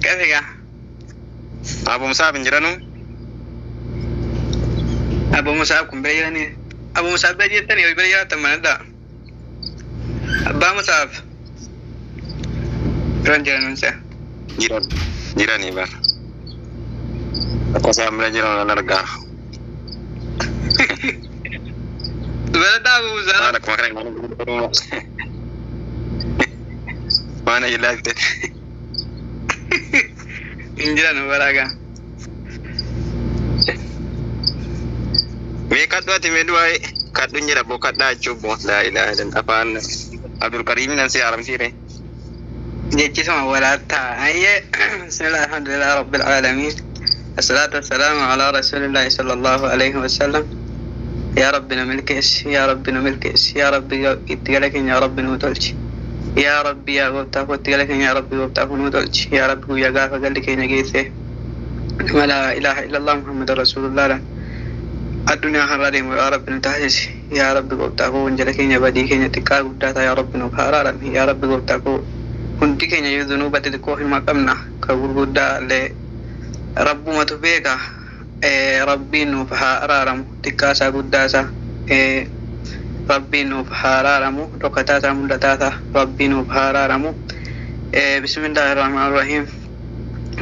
كيف أبو مصعب جرانو أبو مصعب كم بيجاني أبو مصعب بيجي تاني ويبيجي تمام ده أبا مصعب رجال نسا جيراني بار aku sama jalan nerga بلد أبو مصعب mana kemarin mana jelas deh إنجيلنا براغا me kadwa ti me duai kadun jira bo kadda chubo la ilaha illallah afan Abdul Karim nan si aram sire جيتي سما ولا تا هي بسم الله الحمد لله رب العالمين الصلاة والسلام على رسول الله صلى الله عليه وسلم يا ربنا ملكس يا ربنا ملكس يا ربي اتقالك يا ربنا وتلج يا ربي يا غبتاك اتقالك يا ربي غبتاك وتلج يا ربي يا غافا قال لك نجيسه ولا إله إلا الله محمد رسول الله لا الدنيا حراري يا ربنا تحجز يا ربي غبتاك ونجلك يا بديك يا تكا غبتاك يا ربنا بحرارا يا ربي غبتاك hundi keenya yoo dhunuubatti xiqqoo himaa qabna ka gurguddaa illee rabbumatu beeka rabbiin nuuf haa araaramu xiqqaasaa guddaasaa rabbiin nuuf haa araaramu dhokkataasaa mul'ataasaa rabbiin nuuf haa araaramu bismillaahi rahmaani rahiim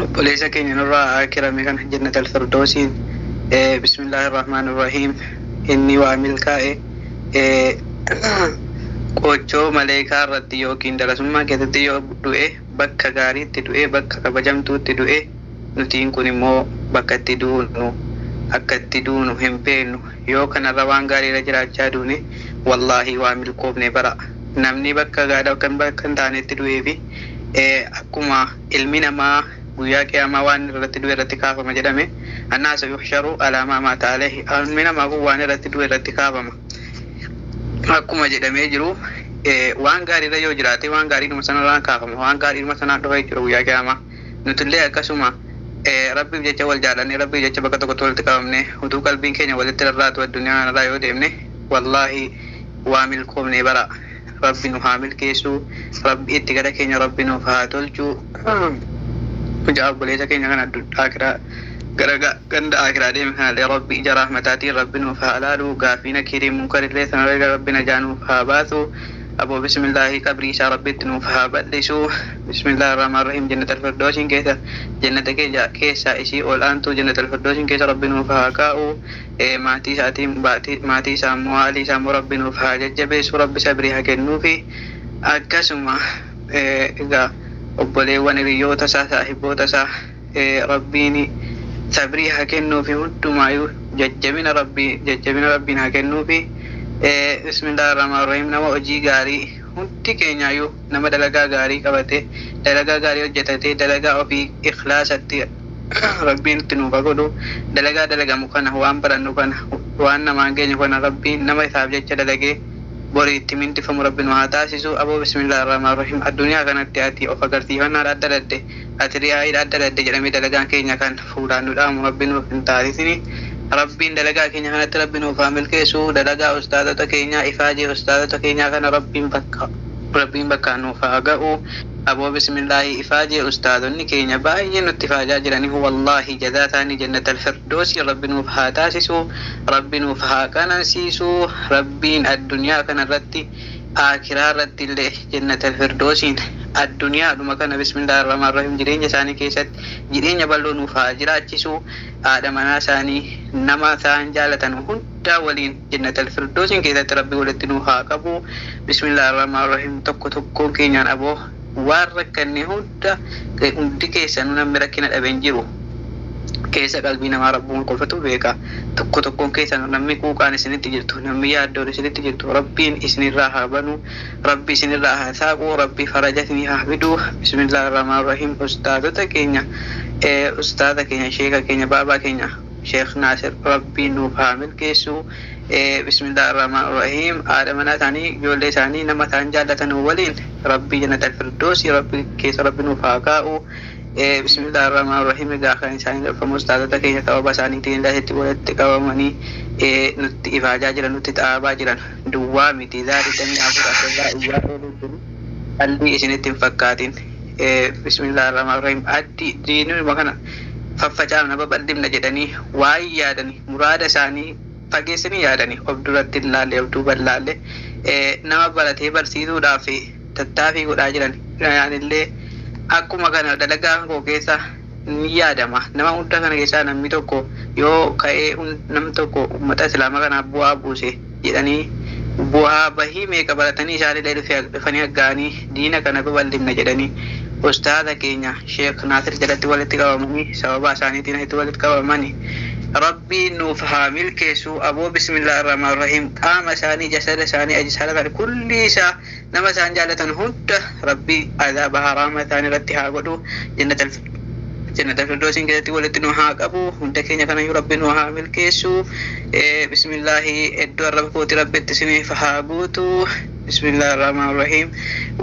obboleessa keenya nurraa akirame kana jannatal firdoosiin bismillaahi rahmaani rahiim inni waa milkaa'e qochoo maleekaa irratti yookiin darasummaa keessatti yoo du'e bakka gaariitti du'e bakka kabajamtuutti du'e nutiin kun immoo bakka itti duunu akka itti duunu hin beeknu yoo kanarra waan gaariirra jiraachaa duune wallaahi waa milkoofne bara namni bakka gaadhaa kan bakka hin taanetti du'ee fi akkuma ilmi namaa guyyaa qiyaamaa waan irratti du'e irratti kaafama jedhame annaasa yuhsharu alaa maa maata alayhi ilmi namaa kun waan irratti du'e irratti kaafama akkuma jedhamee jiru waan gaariirra yoo jiraate waan gaariidhuma sanarraan kaafama waan gaariidhuma sanaan dhufee jiru guyyaa qiyaamaa nutillee akkasuma rabbiif jecha wal jaallanne rabbiif jecha bakka tokkotti walitti qabamne utuu qalbiin keenya walitti rarraatu addunyaa kanarraa yoo deemne wallaahi waa milkoofne bara rabbi nu haa milkeessu rabbi itti gara keenya rabbi nuuf haa tolchu mucaa obboleessa keenya kana addunyaa ganda akhiraa deeme kanallee rabbi ija rahmataatiin rabbi nuuf haa laalu gaaffiina kirii munkarillee sanarra rabbi najaa nuuf haa baasu aboo bismillaahi qabrii isaa rabbitti nuuf haa bal'isu bismillaahi rahmaan rahiim jannatal firdoosiin keessa jannata keessa isii ol aantu jannatal firdoosiin keessa rabbi nuuf haa kaa'u maatii isaatiin maatii isaa immoo haalii isaa immoo rabbi nuuf haa jajjabeessu rabbi sabrii haa kennuufi akkasuma egaa obboleewwan hiriyoota isaa saahiboota isaa rabbiin sabrii haa kennuufi hundumaayuu jajjabina rabbiin haa kennuufi bismillahir rahmanir rahim nama hojii gaarii hundi keenyaayyuu nama dalagaa gaarii qabate dalagaa gaarii hojjetate dalagaa ofii ikhlaasatti rabbiin itti nuuf godhu dalagaa dalagamu kana waan barannu kana waan namaan geenyu kana rabbiin nama isaaf jecha dalagee borii itti mintifamu rabbi nu haa taasisu aboo bismillahir rahmanir rahim addunyaa kanatti ati of agarsiifannaa adda adda ati riyaa'ii adda adda jedhamee dalagaan keenya kan fuudhaan nu dhaamu rabbi nuuf hin taasisini rabbiin dalagaa keenya kanatti rabbi nuuf haa milkeessu dalagaa ustaadota keenyaa ifaajee ustaadota keenyaa kana rabbiin bakka nuuf haa ga'u aboo bismillaahi ifaajee ustaadonni keenya baay'ee nutti ifaajaa jiranii wallaahi jazaa isaanii jannatal firdoosii rabbi nuuf haa taasisu rabbi nuuf haa qanansiisu rabbiin addunyaa kanarratti akhiraa irratti illee jannatal firdoosiin addunyaa dhuma kana bismillahir rahmanir rahim jireenya isaanii keessatti jireenya bal'oo nuuf haa jiraachisu haadha manaa isaanii nama isaan jaalatan hundaa waliin jannatal firdoosiin keessatti rabbi walitti nuuf haa qabu bismillahir rahmanir rahim tokkoon keenyaan aboo waan rakkanne hundi keessa namni rakkina dhabeen jiru keessa qalbii namaa rabbuun qofatu beeka tokkoon keessa namni quuqaan isinitti jirtu namni yaaddoon isinitti jirtu rabbiin isinirraa haa banu rabbi isinirraa haa saaqu rabbi faraja isinii haa fidu bismillahir rahmanir rahim ustaadota keenya sheeka keenya baabaa keenya sheekh Naasir rabbiin nuuf haa milkeessu bismillahir rahmanir rahim haadha manaa isaanii ijoollee isaanii nama isaan jaallatan waliin rabbi jannatal firdoosii rabbi keessa rabbi nuuf haa kaa'u bismillahir rahmanir rahim egaa kan isaanii dhuffamu ustaadota keenya sababa isaaniitiin laasitti walitti qabamanii nutti ifaajaa jiran nutti xaabaa jiran duwwaa miti zaalidanii afur asirraa iyyaa ooluu jiru qalbii isinitti hin fakkaatin bismillahirrahmanirrahim addi diinuu makana faffacaafna babal'imna jedhanii waa'ee yaadanii muraada isaanii fageessanii yaadanii of duratti ilaalle of duuba ilaalle nama baratee barsiisuudhaaf tattaaffii godhaa jiran yaanillee akkuma kana dalagaa koo keessa ni yaadama nama hunda kana keessaa namni tokko yoo ka'ee namni tokko uummata islaamaa kanaaf bu'aa buuse jedhanii bu'aa bahii meeqa baratanii isaanillee dhufanii aggaanii diina kana babal'imna jedhanii ustaada keenya Sheekh Naasir jalatti walitti qabamanii sababa isaaniitiin itti walitti qabamanii rabbii nuuf haa milkeessu aboo bismillahirrahmanirrahim qaama isaanii jasada isaanii ajsaala kan kulli isaa nama isaan jaalatan hunda rabbii azaaba haraama isaanii irratti haa godhu jannatal firdoosin keessatti walitti nu haa qabu hunda keenya kanayyuu rabbii nu haa milkeessu bismillahi iddoo arraba kooti rabbitti isiniif haa guutu bismillahirrahmanirrahim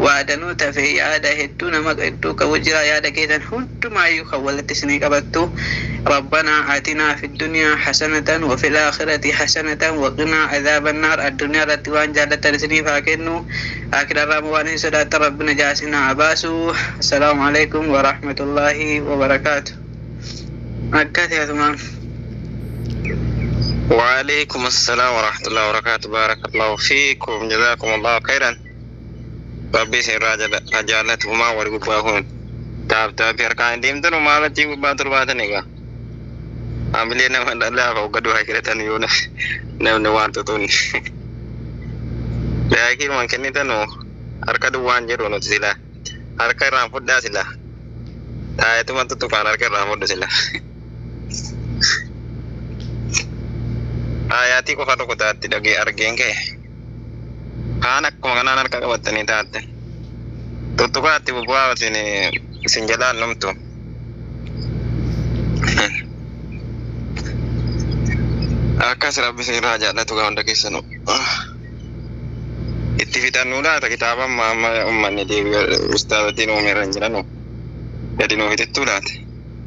waadanu tafe yaada hedduu nama hedduu qabu jira yaada keessan hundumaayyuu kan walitti isinii qabattu ربنا آتنا في الدنيا حسنة وفي الآخرة حسنة وقنا عذاب النار الدنيا رتوان جالت رسني فاكنو آخر رمضان صلاة ربنا جاسنا عباسو السلام عليكم ورحمة الله وبركاته أكاد يا ثمان وعليكم السلام ورحمة الله وبركاته بارك الله فيكم جزاكم الله خيرا ربي سيراجع رجالتهما ورقباهون تاب أركان ديم تنو مالتي وباتر باتنيغا ambilnya nama adalah kau kedua kiratan yuna nama wantu tuh lagi mungkin itu no harga dua anjir ono sila harga rambut dah sila itu mantu tuh kan harga rambut dah sila ayati ko fado ko dati dagi argenge anak ko ngana anak ka watani dati tutu ka ti buwa sini sinjalan nom tu akas rabbi sing raja na tuga onda kisano ittivitan nula ta kitaba mama umman di ustad tino meranjano jadi no hitetulat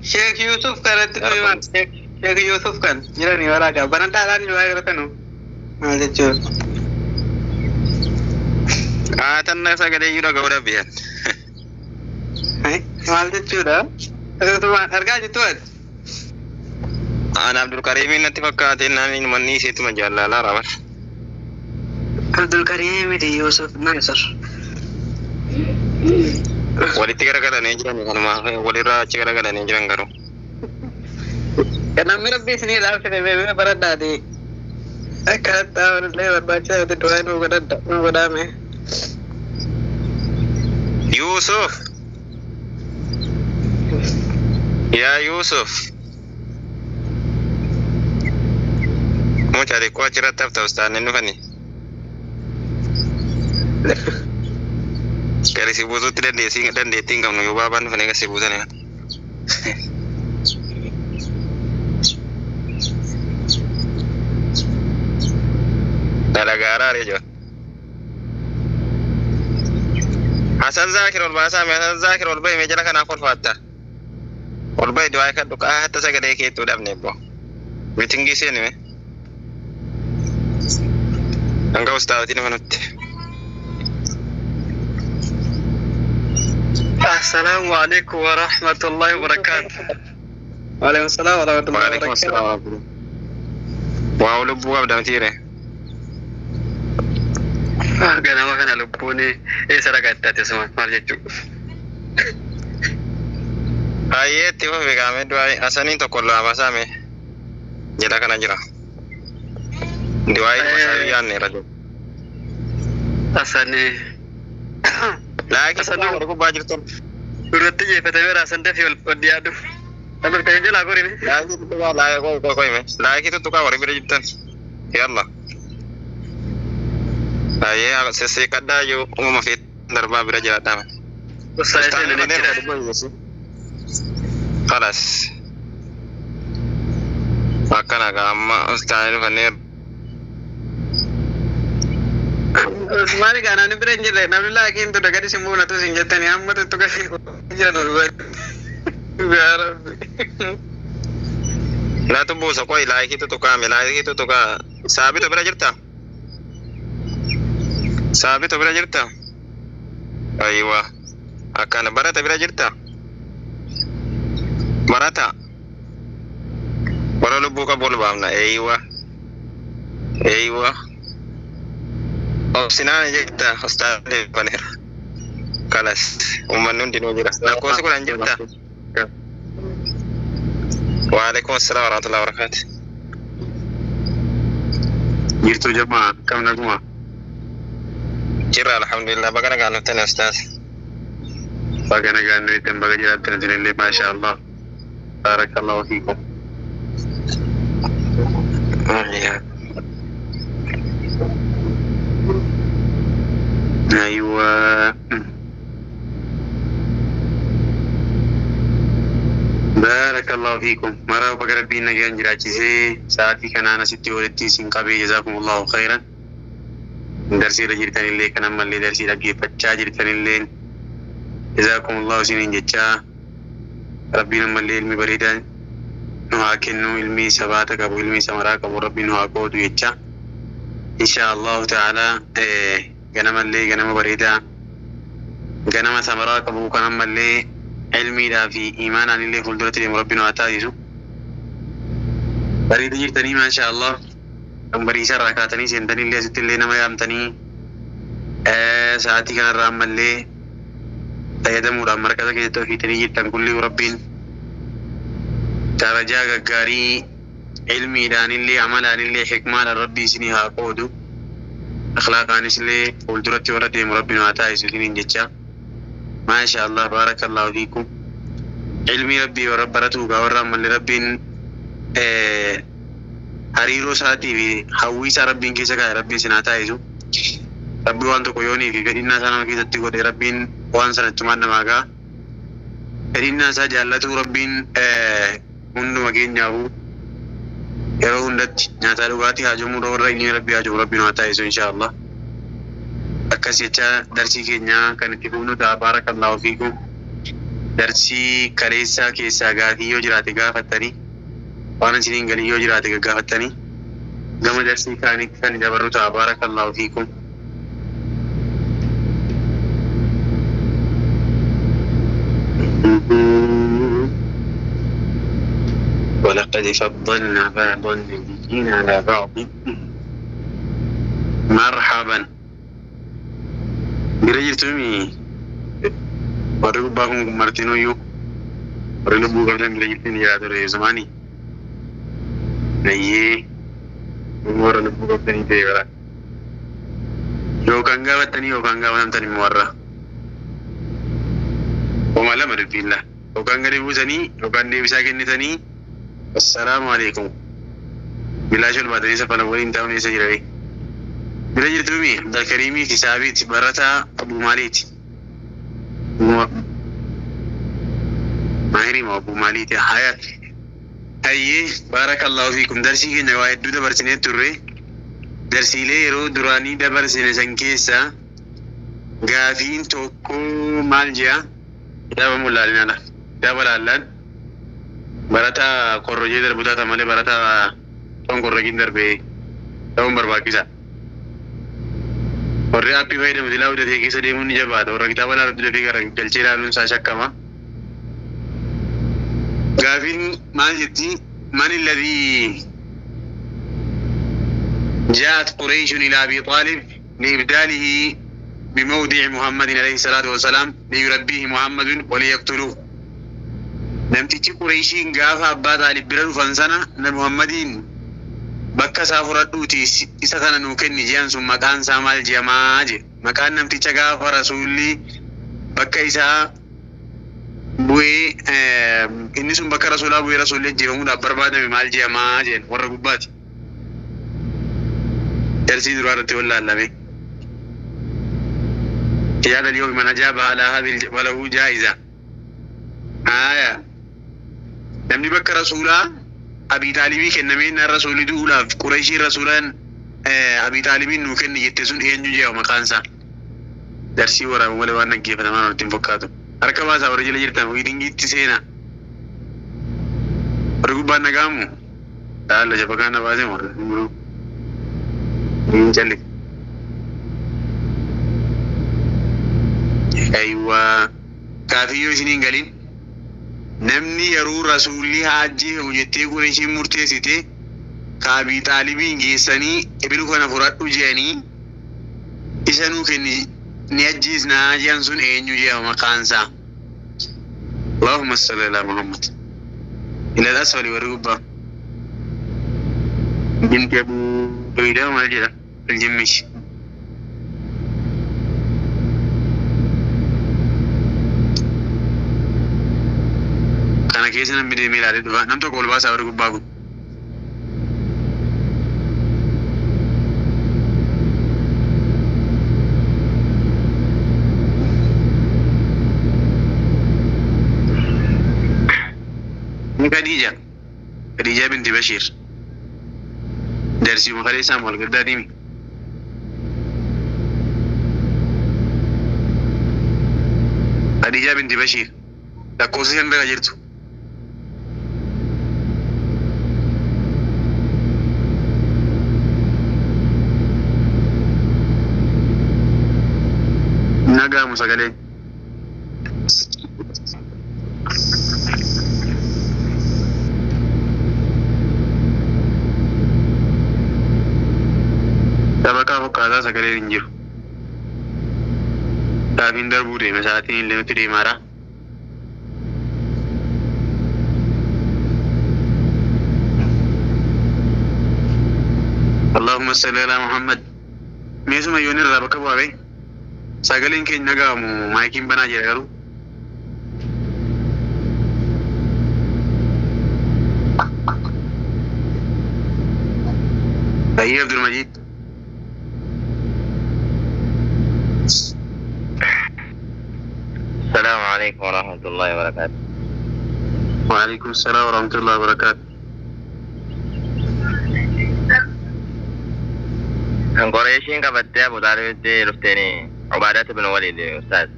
Sheikh Yusuf karat tuan Sheikh Yusuf kan jira ni wala ka banantalan juga katano ada cur tanna sa gade yura gawda bihan hai mal de cura tuan harga tuan أنا عبد الكريم nanti fakkatin namin manis itu majalah rawat Abdul Karim di Yusuf Nasr wali tiga kali nejiran kan mah wali ra tiga kali nejiran karo karena mirip di sini lah saya bebe berat tadi kata lewat baca itu doa nu kada me Yusuf ya Yusuf mau cari kuah cerita tahu ustaz ini kan nih kali si butuh tidak dia sing dan dia tinggal nunggu baban kan yang si butuh nih gara ya jo Hasan Zakir ul bahasa Hasan Zakir ul bay meja kan aku fatta ul bay doa kan duka hatta saga dai ke to dam ne bo bitingi sene me Angka ustaz ini manut. Assalamualaikum warahmatullahi wabarakatuh. Waalaikumsalam warahmatullahi wabarakatuh. Wow, lubu abda mtire. Gana makana lubu ni saragat tadi semua marjeju. Ayat tiba begame dua asani to kollo abasame. Jeda kana jira. Diwai masawiyan ne rajo asane lagi sana ko bajir ton urati je pete mera sante fiol podiadu tapi kaje la ko rini lagi to la ko me lagi to ka wari bire jitan yalla aye se kada yo umma fit darba bire jata ustaz ne ne خلاص makana gamma ustaz ne Mari kana ni berenje le na bila kin to daga simu na to sinjata ni amma to ka jira no na to bosa ko ila ki to ka me la ki to ka sabi to bera jirta aywa akkana barata bira jirta barata wala lubbuu qabul baamna eeywa obsinaan jirta ustaadhi baneera kalas ummanni hundinuu jira lakkoofsi kudhan jirta waalaikum assalaam warahmatullahi wabarakatuh jirtu jamaa kam naguma jirra alhamdulillah bagana gaannutan ustaad bagana gaannutan baga jiraatan dinillee maasha Allah barakallahu fiikum أيوة بارك الله فيكم مرحبا بقرب بينا جان جراجي ساعتي كان أنا ستي ولدتي سنقابي جزاكم الله خيرا درسي رجيرتان اللي كان أما اللي درسي لقي فتشا جيرتان اللي جزاكم الله سنين جتشا ربنا أما اللي علمي بريدا نهاكنو علمي سباتك أبو علمي سمراك أبو ربي نهاكودو يتشا إن شاء الله تعالى ganama illee ganama bareedaa ganama samaraa qabu kan ammallee ilmiidhaa fi imaanaan illee fuulduratti deemu rabbiin haa taasisu bareeda jirtanii maasha Allah kan bariisa irraa kaatanii seentanii illee asitti illee nama yaamtanii sa'aatii kanarraa ammallee fayyadamuudhaan markata keessatti ofiitanii jirtan kulli rabbiin darajaa gaggaarii ilmiidhaan illee amalaan illee hikmaadhaan rabbii isinii haa qoodu أخلاقان إسلي والدرتي وردي مربي وعطائي سلين جتشا ما شاء الله بارك الله فيكم علمي ربي ورب رتوك ورم اللي ربي هريرو ساتي في حويسا ربي كيسا ربي سنعطائي ربي وانتو كيوني في فإننا سنة كيسا تقول ربي وان سنة تمانا معا فإننا سجالتو ربي منو مكين جاهو yeroo hundatti nyaata dhugaatii haajomuu warra inni rabbi haajomuu rabbi nu haa taasisu inshaallah akkas jecha darsii keenya kan itti fufnu ta'a baarakallahu fiikum darsii kaleessaa keessaa gaafii yoo jiraate gaafattanii waan isiniin galii yoo jiraate gaggaafattanii gama darsii kaanitti kan dabarru ta'a baarakallahu fiikum ولقد فضلنا بعض النبيين على بعض مرحبا برجل تومي ورغب باكم مرتينو يو ورغب باكم برجل تيني يا دوري زماني نيه ورغب باكم تيني تيغرا يو كانغا واتني يو كانغا وانتني مورا وما لم ربي الله يو كانغا ديبوزاني يو كان ديبساكين نتاني السلام عليكم بلاش البادري سفلا وين تاوني سجري بلاجر تومي عبد الكريمي كسابيت برتا ابو ماليت ماهري ما ابو ماليت حياة اي بارك الله فيكم درسي كنا واحد دو برسنه توري درسي لي رو دراني دبرسنه سنكيسا غافين توكو مالجيا دابا مولالنا دابا لالان barata korroje darbuta tamale barata ton korrogin darbe tawon barbakisa orre appi fayda mudila ude te kisa demun ni jaba to ragita bala rabbi de gara galchira nun sa shakkama gafin man jitti man alladhi جاءت قريش إلى أبي طالب لإبداله بموضع محمد عليه الصلاة والسلام ليربيه محمد وليقتلوه namtichi Qurayshiin gaafa abbaa Taalib bira dhufan sana nabi Muhammadin bakka isaa fudhadhuuti isa kana nuu kenni jedhan sun maqaan isaa maal jedhamaa jedhe maqaan namticha gaafa rasuulli bakka isaa bu'ee inni sun bakka rasuulaa bu'ee rasuulli ajjeefamuudhaaf barbaadame maal jedhamaa jedhan warra gubbaati darsii duraa irratti wallaalame yaada اليوم من أجاب على هذه وله جائزة namni bakka rasuulaa Abi Taalibii kennameen rasuulli duulaaf Qurayshii rasuulaan Abi Taalibiin nuu kenni jette sun eenyu jedhama maqaan isaa darsii waraabuu malee waan dhaggeeffatamaa nutti hin fakkaatu harka baasaa warra jala jirtan wiidingiitti seenaa warri gubbaan nagaamu taa'alla jabakaan na baasee moo hin jalli أيوة Kaafiyyoo isiniin galin. Namni yeroo rasuulli haajjii hojjettee Qureeshiin murteessite Kaabii Xaalibiin geessanii ibilu kana fudhadhu jedhanii isa nuu kenni ni ajjeesnaa jedhan sun eenyu jedhama maqaansaa. Allahumma salli ala Muhammad. Ila al-asfali warri gubbaa. Binti Abuu Duwaydaa maal jedha? Al-Jimmish. Kana keessa namni deemee ilaalee dhufa. Nam tokko ol baasaa warri gubbaa kun. Khadija binti Bashir. Darsi mukhallee isaa wal gaddaa deemi. Khadija binti Bashir. Lakkoofsa shan bira jirtu. Nagaamu sagalee. Tabakaa fakkaataa sagaleen hin jiru. Gaafiin darbuu deeme sa'aatiin illee nutti deemaara. Allahumma salli ala Muhammad. Meesuma yoon irraa bakka bu'aa bee. Sagaleen keenya nagaamu maayikiin banaa jira garuu. Tayyib Abdul Majid. السلام عليكم ورحمة الله وبركاته. وعليكم السلام ورحمة الله وبركاته. Kan Qurayshiin qabattee Abu Taalibitti dhufteenii Ubaadat ibn Waliid Ustaaz.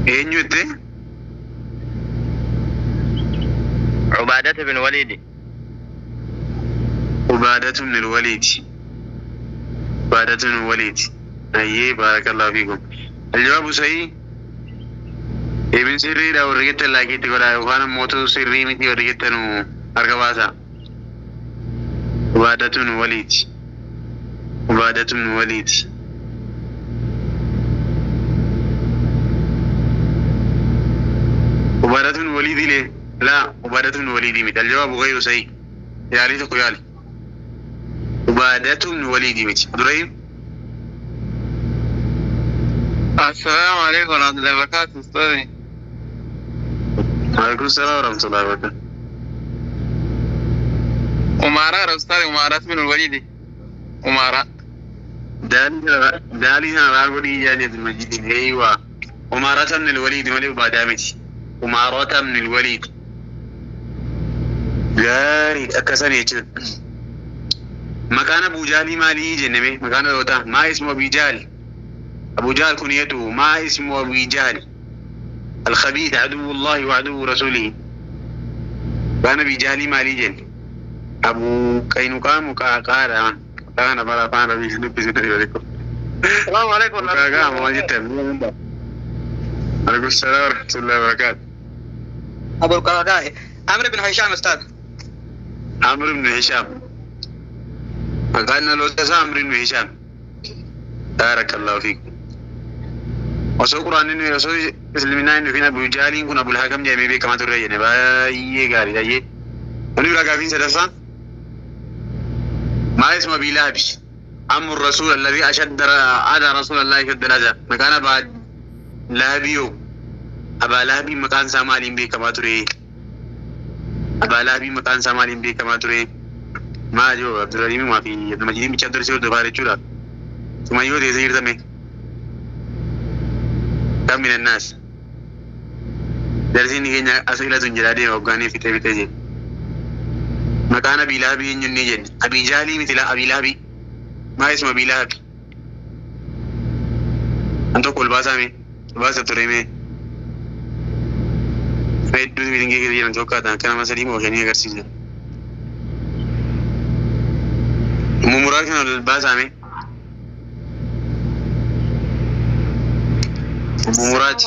Eenyu itti? Ubaadat ibn Waliid. Ubaadat ibn Waliid. Ubaadat ibn Waliid. Ayyee barakallahu fiikum. الجواب صحيح. ابن سري دا ورغت لاكي تقول وانا موتو سري متي ورغت نو ارغباسا. عبادة وليد. عبادة وليد. عبادة وليد ليه؟ لا عبادة وليد مت. الجواب غير صحيح. يا ليت قيال. عبادة وليد مت. ابراهيم. السلام عليكم ورحمة الله وبركاته أستاذي. وعليكم السلام ورحمة الله وبركاته. أمارة أستاذي أمارة من الوليد. أمارة. دالي أنا راغب إيجاني عبد المجيد. أيوة. أمارة من الوليد مالي وبادامتي. أمارة من الوليد. غاري أكسن يجد. مكان أبو جالي مالي جنبه. مكان روتا ما اسمه أبو جالي. أبو جهل كنيته ما اسمه أبو جهل الخبيث عدو الله وعدو رسوله. كان أبي جهل مالي جن أبو كينوكا مكاكارا كان بلا فان ربي سنبي سنبي عليكم. السلام عليكم ورحمة الله وبركاته. عليكم السلام ورحمة الله وبركاته. أبو القرقاء عمرو بن هشام أستاذ. عمرو بن هشام. كان لو تسا عمرو بن هشام. بارك الله فيكم. وسو قرآن إنه وسو مسلمين إنه فينا أبو جهل كنا أبو الحكم جاي مبي كما ترى يعني باي قاري جاي. ونقول لك أبين سدفا ما اسمه أبي لهب عم الرسول الذي أشد على رسول الله شد الأذى مكان بعد لهبيو أبا لهبي مكان سامالين بي كما ترى أبا لهبي مكان سامالين بي كما ترى ما جو عبد الرحيم ما في المجيد بيشدر سير دبارة شورا ثم يود يزير دمه كم من الناس درسين كينيا أسئلة جلادي وأفغاني في تبي مكان أبي لهب ينجني جن أبي جهلي مثل أبي لهب ما اسمه أبي لهب أنتو كل باسا تري مي فيدو بيدنجي كذي أنتو كذا كنا مسألة موجني كرسي ممرات كنا الباسا مراد.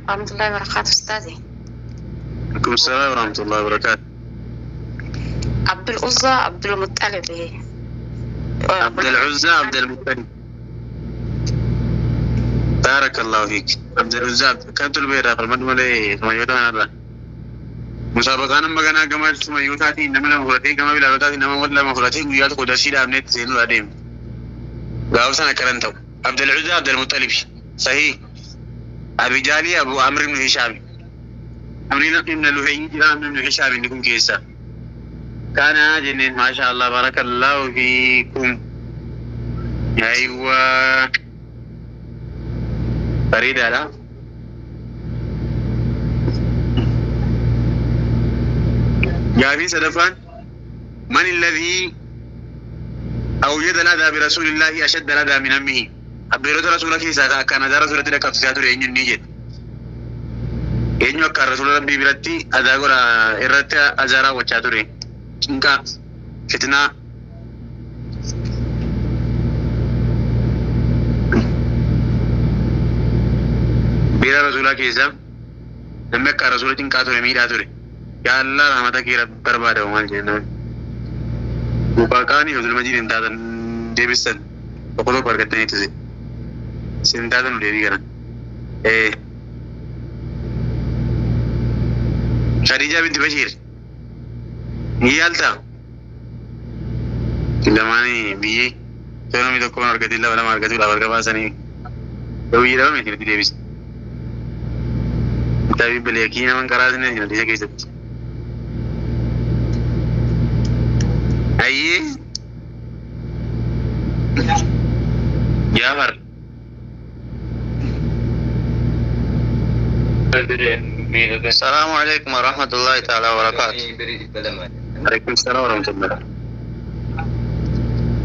ورحمة الله وبركاته أستاذي. عليكم السلام ورحمة الله وبركاته. عبد العزى عبد المطلب. عبد العزى عبد المطلب. بارك الله فيك. عبد العزى كانت البيرة فالمد ملي ثم يوتانا الله. مسابقانا مغانا كما ثم يوتاتي إنما مفرتي كما بلا بتاتي إنما ولا مفرتي ويات قدرشي لابنت سينو الأديم. غاوسنا كرنتو. عبد العزى عبد المطلب. صحيح. أبي جالي أبو عمرو بن هشام. أمرنا إن لهي جرام بن هشام نكون كيسا. كان جنين ما شاء الله بارك الله فيكم. أيوة. فريد على. جابي سلفان من الذي أوجد الأذى برسول الله أشد الأذى من أمه. أبيرت رسولك إذا كان هذا رسول الله كفت ساتور إنجن نيجت إنجو كار رسول ربي برتي هذا غورا إرتا أزارا وشاتوري إنكا فتنة بيرا رسولك إذا نمك كار رسول الله كاتوري ميدا توري يا الله رحمتك رب برباده ومال جنون وباكاني حضور مجيد انتادن ديبستن وقلو بركتني تزي سنتادن وديري كنا خديجة بنت بشير هي ألتا كلاماني بيجي تونو ميدو كون أركض الله ولا ماركض الله وركب باسني لو يراو ميتين ديبست تابي بليكينا من كراسنا هنا ديجا كيسة أيه جابر السلام عليكم ورحمة الله تعالى وبركاته. عليكم السلام ورحمة الله.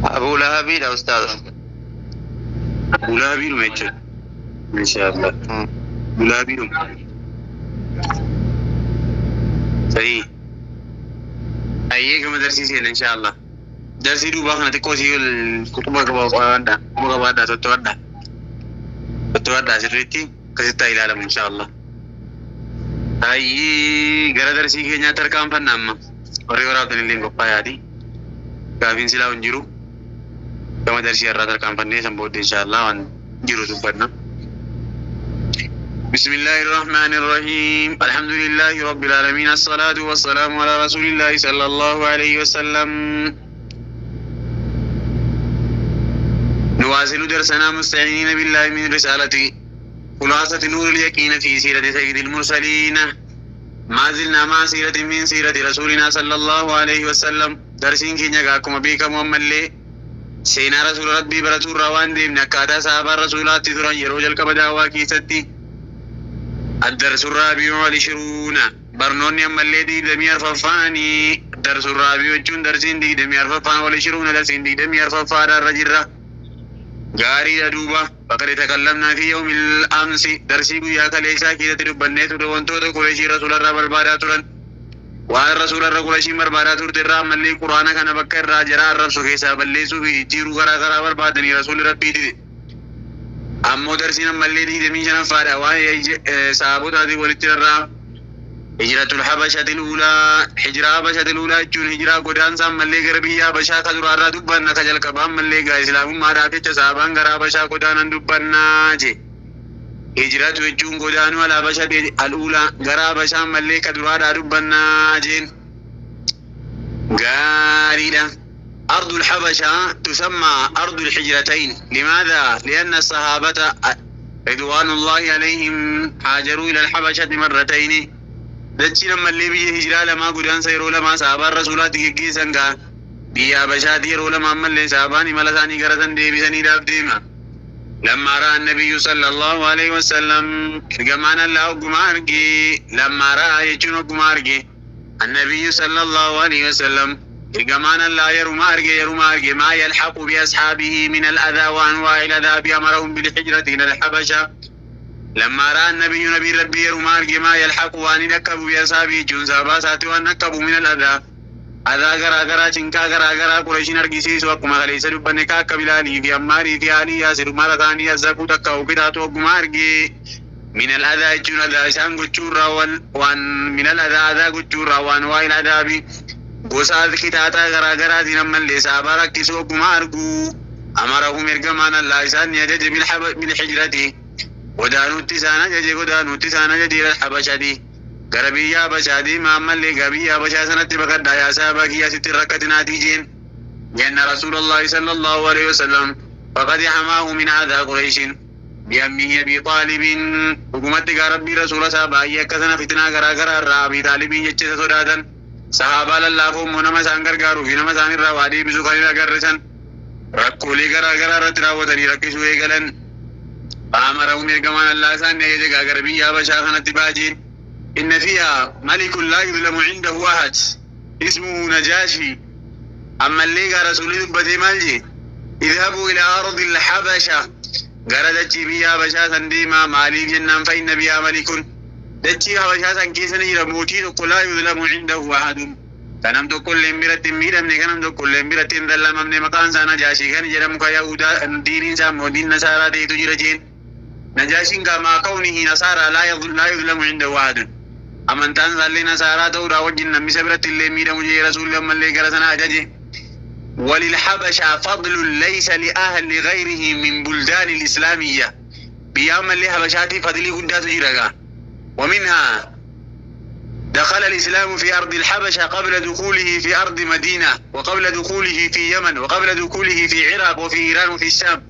أبو لهب يا أستاذ. أبو لهب ميتشو إن شاء الله. أبو لهب صحيح. أيه كم درسي سين إن شاء الله. درسي دو باخنا تكوسي الكتب كبابا كبابا تتودا سرتي كسيتا إلى إن شاء الله. أيه غير درسي كينيا تركام فنام. ورا تنين كوبايادي. كافين سلا ونجرو. كم درسي الرا تركام فني سنبود إن شاء الله ونجرو سبحانه. بسم الله الرحمن الرحيم. الحمد لله رب العالمين. الصلاة والسلام على رسول الله صلى الله عليه وسلم. نواصل درسنا مستعينين بالله من رسالة خلاصة نور اليقين في سيرة سيد المرسلين. ما زلنا مع سيرة من سيرة رسولنا صلى الله عليه وسلم. درسين كي نجاكم بيكم وملي سينا رسول ربي برسول روان ديم نكاتا صحابة رسولات تثران يروجل كبدا واكيستي. الدرس الرابع والعشرون برنوني أمالي دي دمي أرففاني. الدرس الرابع وجون درسين دي دمي أرففان والعشرون درسين دي دمي أرففان الرجرة غاري دوبا. فقد تكلمنا في يوم الأمس درسي يا كليسا كي تدبنيت وانتو تقولشي رسول الله بربادا ترن وان رسول الله قولشي بربادا ترى ملي قرآن كان بكر راجرا الرب سكيسا بلسو في جيرو غرا بربادني رسول ربي دي أمو درسنا ملي دي دميشنا فارا وهي صحابو تادي ولترى هجرة الحبشة الأولى. هجرة حبشة الأولى جون هجرة قدان سام ملي غربية بشا كدرارا دبنا كجل كبام ملي غا إسلام ما راكي صحابان غرا بشا قدان دبنا جي. هجرة جون قدان ولا بشا الأولى غرا بشا ملي كدرارا دبنا جين غاريدا. أرض الحبشة تسمى أرض الحجرتين. لماذا؟ لأن الصحابة رضوان الله عليهم هاجروا إلى الحبشة مرتين. دچي لما اللي بي هجرة لما قدان سيرو لما صحابة الرسولات كيسنغا بيا بشا ديرو لما ملي صحاباني ملساني غرسان دي بساني داب ديما. لما رأى النبي صلى الله عليه وسلم كمان الله قمارجي. لما رأى يجون قمارجي النبي صلى الله عليه وسلم كمان الله يرمارجي ما يلحق بأصحابه من الأذى وأنواع الأذى بأمرهم بالحجرة إلى الحبشة. لما رأى النبي نبي ربي يرمارجي ما يلحق وأن نكبوا بأصحابه جون ساباسات وأن نكبوا من الأذى. أذى غرا چنكا غرا قريش نرجسيس وقما غليس دبنكا قبلاني في أماري في آلي ياسر مرتاني يزاكو تكاو كداتو قمارجي من الأذى يجون أذى إسان قجورا وان من الأذى قجورا وان وائل أذابي قصاد كتاتا غراغرا دينما اللي سابارا كسوك مارقو أمرهم إرقمان الله إسان يجج بالحجرة ودانو تسانا جج ودانو تسانا جدير الحبشة دي غربية بشادي ماما اللي غبية بشاسنة بقد يا سابك يا ستر ركتنا تيجين جن رسول الله صلى الله عليه وسلم فقد حماه من عذا قريش بأمه أبي طالب حكومت ربي رسول صحابة يكسنا فتنا غراغرا رابي طالب يجتس صدادا صحابة الله فهم ونما سانغر غارو في نما سانغر وادي بسوخاني لغرسن ركولي غراغرا رتراوتني ركسوا إيقلن فأمرهم إرقمان الله سان يجيك غربي يا بشاخنة باجين إن فيها ملك لا يظلم عنده أحد اسمه نجاشي أما اللي قال رسول الله مالجي اذهبوا إلى أرض الحبشة قال بيا بشاسا ديما مالك جنان فإن بيا ملك دجيها بشاسا كيسا يرموتي لا يظلم عنده أحد كنم كل امبرة ميدم كنم كل امبرة ظلم من مكان سانا جاشي كان جرم كيهودا دين سام ودين نصارى دي تجرجين نجاشي كما كونه نصارى لا يظلم عنده أحد أمنتان ظل نصارى تورا وجن مسبرة اللي ميدم جي رسول الله اللي قرسنا أجاجي وللحبشة فضل ليس لأهل غيره من بلدان الإسلامية بيام اللي حبشاتي فضلي قدات جيرغا ومنها دخل الإسلام في أرض الحبشة قبل دخوله في أرض مدينة وقبل دخوله في يمن وقبل دخوله في عراق وفي إيران وفي الشام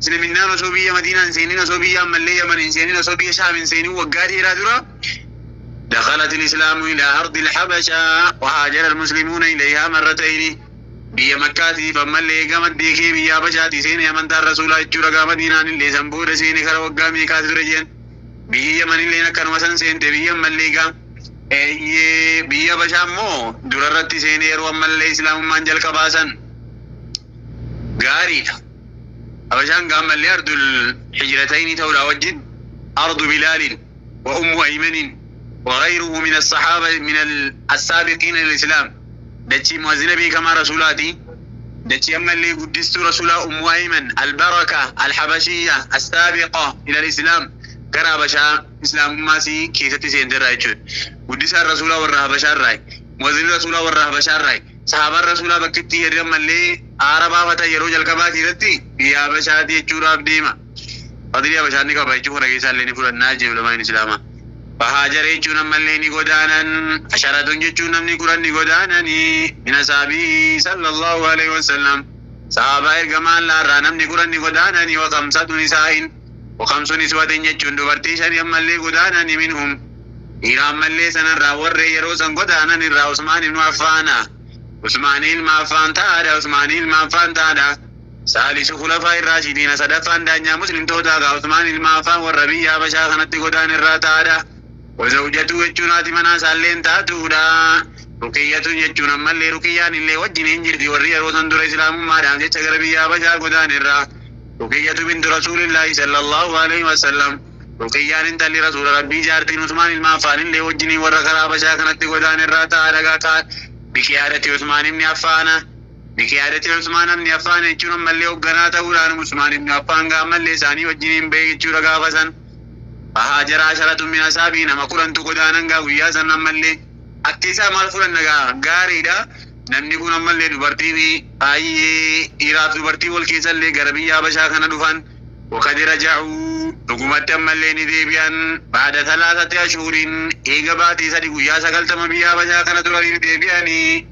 سلمنا نصوبية مدينة سينين نصوبية أما اللي يمن سينين نصوبية شام سينين وقاري رادرا دخلت الإسلام إلى أرض الحبشة وهاجر المسلمون إليها مرتين بيا مكاتي فما اللي قامت ديكي بيا بشاتي سيني يمن دار رسول الله قام دينان اللي سنبود سيني خرا وقامي كاتب رجين بيا يمن اللي نكن وسن سينتي بيا ملي قام بيا بشامو دررتي سيني يرو ملي إسلام منجل كباسن غاري أبشان قام ملي أرض الحجرتين تولا وجد أرض بلال وأم أيمن وغيره من الصحابة من السابقين للإسلام دتشي موازنة بي كما رسولاتي دتشي أما اللي قدست رسولا أم أيمن البركة الحبشية السابقة إلى الإسلام كرا بشا إسلام ماسي كيستي سيندر رايجون قدس الرسول والرها بشار راي موازن الرسول والرها بشار راي صحابة الرسول بكتي يرم اللي عربا فتا يروج الكباتي دتي يا بشاتي جوراب ديما فضل يا بشاتي كبايجو رجيسا اللي نفر الناجي ولما إسلاما فهاجر يجون ملي نيغودانا عشرة يجون نيغوران نيغودانني من أصحابه صلى الله عليه وسلم صحابة الجمال لا رانم نيغوران نيغودانني وخمسة نساء وخمس نسوة يجون دبرتي شريم ملي غودانني منهم إيران ملي سنرى ورّي يروسن غودانني را عثمان بن عفان عثمان المعفان تادا عثمان المعفان تادا ثالث خلفاء الراشدين صدفان دانيا مسلم تودا عثمان المعفان والربيع بشاخنة غودان الراتادا وزوجته يجونات منا سالين تاتودا رقية يجون ملي رقيان اللي وجن انجرتي ورّي روسن در إسلام ما دام جيش غربية بشا غودان الرا رقية بنت رسول الله صلى الله عليه وسلم رقيان انت لرسول ربي جارتين عثمان المعفان اللي وجني ورّخرا بشا كانت غودان الرا تادا قال بكيادة عثمان بن عفان بكيادة عثمان بن عفان يجون ملي وغنا تاولان عثمان بن عفان قام ملي ثاني وجنين بي يجون غافسن فهاجر عشرة من أصحابه نما قرن تقدانا ويا سنن ملي أكيسا مالفرن نجا غاريدا نمني كون ملي دبرتي بي أي إيراد دبرتي والكيسا اللي غربية بشاخنا دفن وقد رجعوا حكومة ملي نديبيان بعد 3 أشهر إيجاباتي سدي ويا سكالتم بيا بشاخنا دبرتي نديبياني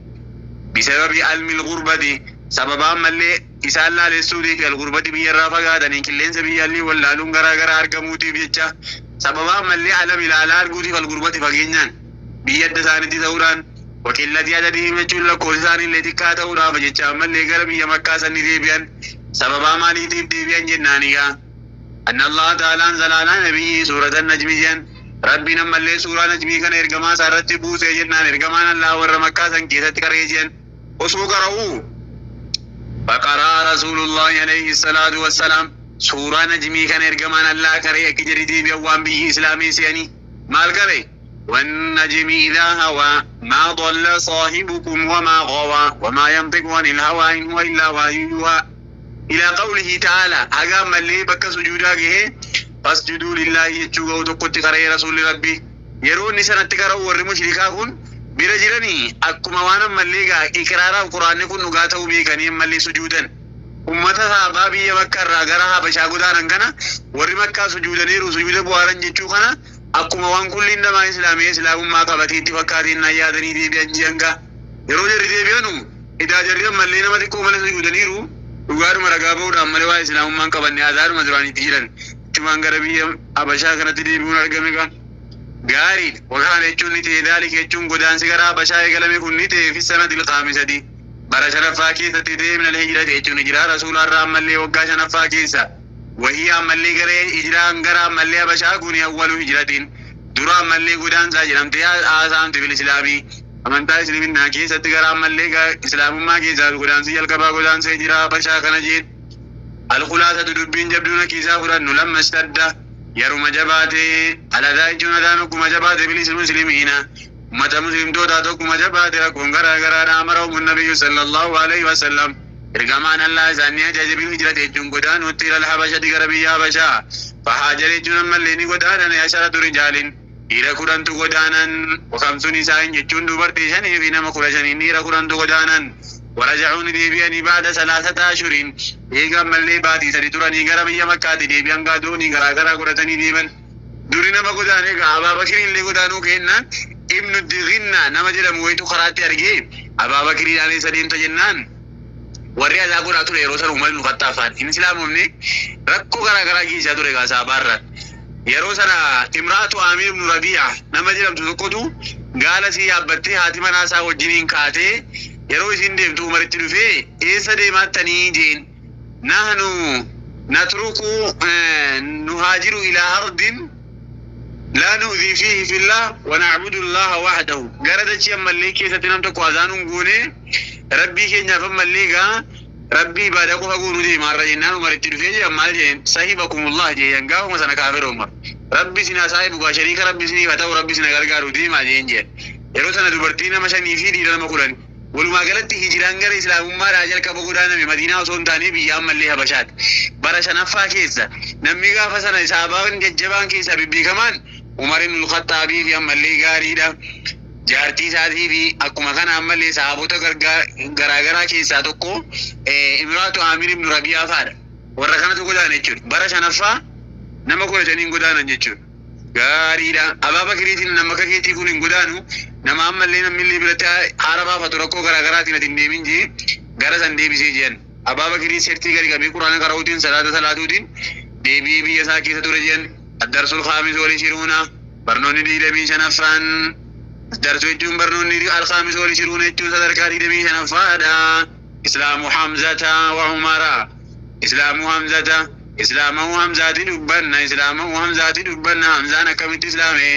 بسبب علم الغربة سببا ملي إسال الله للسودي في الغربة بيا رافقا دانين كلين سبيا اللي واللالون غراغرا أرقموتي بيجا سببا ملي علم الالار قوتي في الغربة فقينيان بيا دسانتي ثوران وكلتي عددهم يجول لكولسان اللي تكا ثورا فجيجا ملي غربيا مكاسا نديبيان سببا مالي ديبيان جنانيا أن الله تعالى انزل على نبي سورة النجميان ربنا ملي سورة نجمي كان إرقما سارت بوسي جنان إرقمان الله ورمكاسا كيسا تكريجيان اسمو قرأوه فقرأ رسول الله عليه الصلاة والسلام سورة نجمي كان إرقمان الله كريه كجريدي بيوان به إسلامي سياني مال كريه والنجم إذا هوى ما ضل صاحبكم وما غوى وما ينطق عن الهوى إن هو إلا وحي يوحى إلى قوله تعالى أقام اللي بك سجودا fasjuduu lillaahi jechuu ga'u tokkotti karee rasuulli rabbii yeroo inni sanatti kara'u warri mushrikaa kun bira jiranii akkuma waan ammallee gaa ikraaraaf quraanni kun dhugaa ta'uu beekanii ammallee sujuudan ummata sahabaa biyya Makkaa irraa gara Habashaa godaanan kana warri Makkaa sujuudaniiru sujuuda bu'aaran jechuu kana akkuma waan kulliin namaa islaamummaa qabateetti fakkaatiin na yaadanii deebi'an ji'anga yeroo jarri deebi'anu idaa jarri ammallee nama xiqqoo mana sujuudaniiru dhugaadhuma ragaa ba'uudhaan malee waa islaamummaan qabanne aadaadhuma duraaniitti jiran ittumaan gara biyya Habashaa kanatti deebi'uun argame kan gaarii wakaana jechuun ni ta'e daalik jechuun godaansi gara Habashaa eegalame kun ni ta'e fi sanatil qaamisati bara shanaffaa keessatti ta'e minal hijira jechuun hijiraa rasuulaarraa ammallee waggaa shanaffaa keessa wahii ammallee garee hijiraan gara ammallee Habashaa kun awwalu hijiratiin dura ammallee godaansaa jedhamtee haasaamte bil islaamii amantaa islaaminaa keessatti gara ammallee islaamummaa keessaa godaansi jalqabaa godaansa hijiraa Habashaa kana jeen alkhulaasatu dubbiin jabduuna keessaa fudhannu lamma istadda yeruma jabaate aladaa jechuun adaan ogguma jabaate bilis muslimiina ummata muslimtootaa tokkuma jabaate rakkoon garaa garaadha amara umun nabiyyu sallallahu alaihi wasallam ergamaan Allah isaanii ajaje bil hijrate jechuun godaanutti ilal habashati gara biyya Habashaa fahaajara jechuun ammallee ni godaanan asharatu rijaalin dhiira 10tu godaanan wakamsuun isaan jechuun dubartii 5 fi nama 15 dhiira 10tu godaanan ورجعون ديبياني بعد 3 أشهر إيقام ملي باتي سرطراني غرا بيا مكاتي ديبيان قادوني غرا غرا قرطاني ديبان دورينا ما قداني أبا بكرين اللي قدانو كينا ابن الدغنة نما جدا مويتو خراتي أرقي أبا بكرين آني سدين تجنان وريا جاكو راتو ليروسان عمر الخطافان إن سلام أمني ركو غرا غرا كيسا تو رغا سابارا يروسانا امراتو عامر بن ربيع نما جدا تسكتو قال سي أبتي حاتما ناسا وجنين كاتي yeroo isin deemtu umaritti dhufee eessa deemattanii jeen nahnu natruku nuhaajiru ilaa ardin laa nu'dhi fiihi fillah wa na'budu allaha wahdahu gara dachii ammallee keessatti nam tokko azaanuun goone rabbii keenyaaf ammallee gaa rabbii ibaadaa qofa goonuu deemaarra jennaan umaritti dhufee jeen maal jeen sahibakumullah jeen gaafuma sana kaafira umar rabbi sinaa saahibu gaa shariika rabbi siniif haa ta'u rabbi sina gargaaru deemaa jeen jeen yeroo sana dubartii nama 5 fi dhiira nama 10 walumaa galatti hijiraan gara islaamummaadhaa jalqaba godaaname madiinaa osoo hin taane biyya ammallee Habashaati bara shanaffaa keessa namni gaafa sana sahaabaan jajjabaan keessaa bibbeekamaan Umar ibn al-Khattaabii fi ammallee gaariidha jaartii isaatii fi akkuma kana ammallee sahaabota garaagaraa keessaa tokko Imraatu Aamir ibn Rabi'aa fa'aadha warra kanatu godaana jechuudha bara shanaffaa nama 15 godaanan jechuudha gaariidha Abaa Bakriitiin nama kakeetii kun hin godaanu nama ammallee namni biratti haara baafatu rakkoo garaa garaatiin ati hin deemin jee gara san deebisee jeen Abaa Bakrii seertii gadi qabee quraana qara'uutiin salaatuutiin deebi'ee biyya isaa keessa ture jeen addarsul khaamis wal ishiruuna barnoonni 25ffaan darsuu jechuun barnoonni alkhaamis wal ishiruuna jechuun sadarkaa 25ffaadha islaamu Hamzata wa Umara islaamu Hamzata islaamahu Hamzaati dubbanna islaamahu Hamzaati dubbanna Hamzaan akkamitti islaame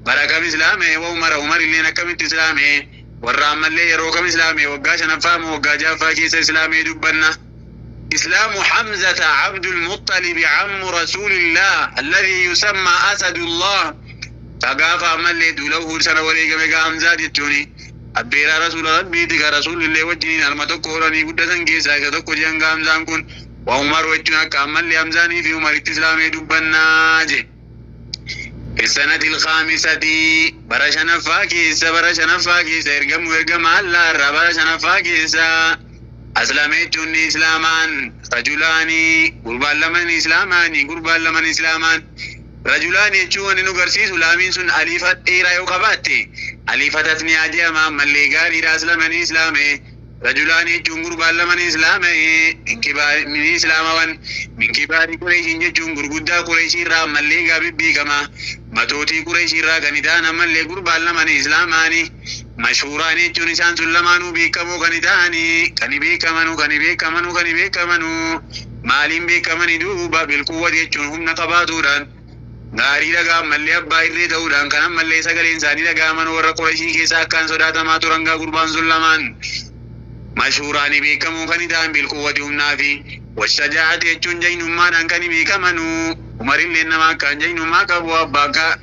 بركة إسلامه وعمر اللي نكمل إسلامه والرام اللي يروكم إسلامه وقاش نفهم وقاجا فاكيس إسلامه دبنا إسلام حمزة عبد المطلب عم رسول الله الذي يسمى أسد الله فقافا ملي دولوه سنة وليك مقا حمزة التوني أبيرا رسول ربي تقى رسول الله وجنين المتقوراني قدسا كيسا كتقو جنگا حمزان كن وعمر وجنك أمالي حمزاني في عمر إسلامه دبنا جي في السنة الخامسة برشنا فاكيسا ارقم الله برشنا فاكيسا أسلامتني إسلامان رجلاني قربان لمن إسلامان رجلان يجوان نقرسي سلامين سن أليفة إيرا يوقباتي أليفة تثني أجيما من لقال إيرا أسلامن إسلامي رجلان يجون قربان لمن إسلامي من إسلاموان من كبار قريش يجون قرقودا قريش را من لقا ببي كما متوتي قريش را كنتانا من لقا قربان لمن إسلاماني مشهوران يجون إسان سلمانو بيكمو كنتاني كني بيكمنو مالين بيكمني دوبا بالقوة يجون هم نقباتوران غاري لغا ملي أبا إرّي تودان كان ملي سقل إنساني لغا من ورّا قريشي كيسا كان صداتا ما ترنغا قربان سلمان مشهوراني بيكمو كنتان بالقوة هم نافي والشجاعة يجون جينما دان كني بيكمنو عمر اللي نما كان جينما كبو أباكا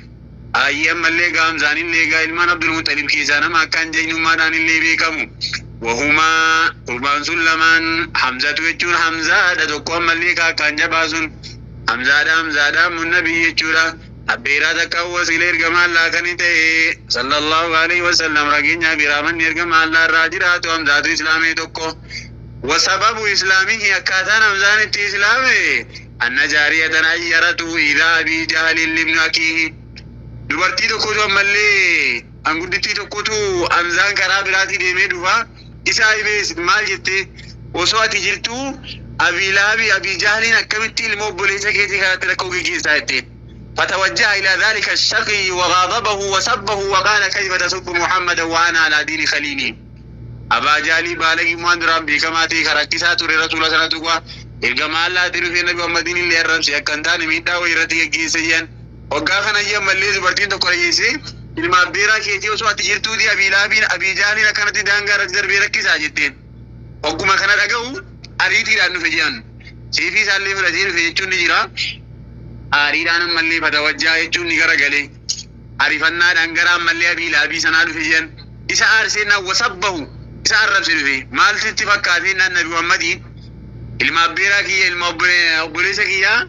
أيام ملي غامزان اللي غا إلمان عبد المطلب كيسا نما كان جينما دان اللي بيكمو وهما قربان سلمان حمزة يجون حمزة دتوكو ملي كان جباسون hamzaadhaan munnabii jechuudha. Abbeeraa takka wasiilee ergamaa Allah kan ta'e sallallahu alaihi wasallam rageenya biraaman ergamaa Allah irraa jiraatu hamzaatu islaamee tokko. Wasababu islaamihi akkaataan hamzaan itti islaame anna jaariyatan ayyaratu idhaa abii jahalin libnu akiihi. Dubartii tokkotu ammallee anguddittii tokkotu hamzaan karaa biraatii deemee dhufa isaa hibees maal jette osoo ati jirtu abii laabii abii jahalin akkamitti ilma obboleessa keetii kanatti rakkoo gaggeessaa jetteen. فتوجه إلى ذلك الشقي وغاضبه وسبه وقال كيف تسب محمدا وأنا على دين خليلي. أبا جالي بالغ من ربي كما تي خرجت رسول الله صلى الله عليه وسلم إرجما الله تلو في النبي محمد اللي الرمس يكنتان ميتا ويرتي جيسيان وقاخنا يوم الليل برتين تقريسي ilma abbeeraa keetii osoo ati jirtuuti abii jaaliin akkanatti daangaa irratti darbee rakkisaa jetteen ogguma kana dhaga'u ariitiidhaan dhufe jedhan siifii isaallee fudhatee dhufe jechuun ni jira. Aariidhaan ammallee fatawajjaa jechuun ni garagalee ariifannaadhaan gara ammallee abii sanaa dhufe jedhan isa aarseenaan wasabbahu isa arrabse dhufe maal sitti fakkaateen nabi Muhammadiin ilma abbeeraa kiyya ilma obboleessa kiyyaa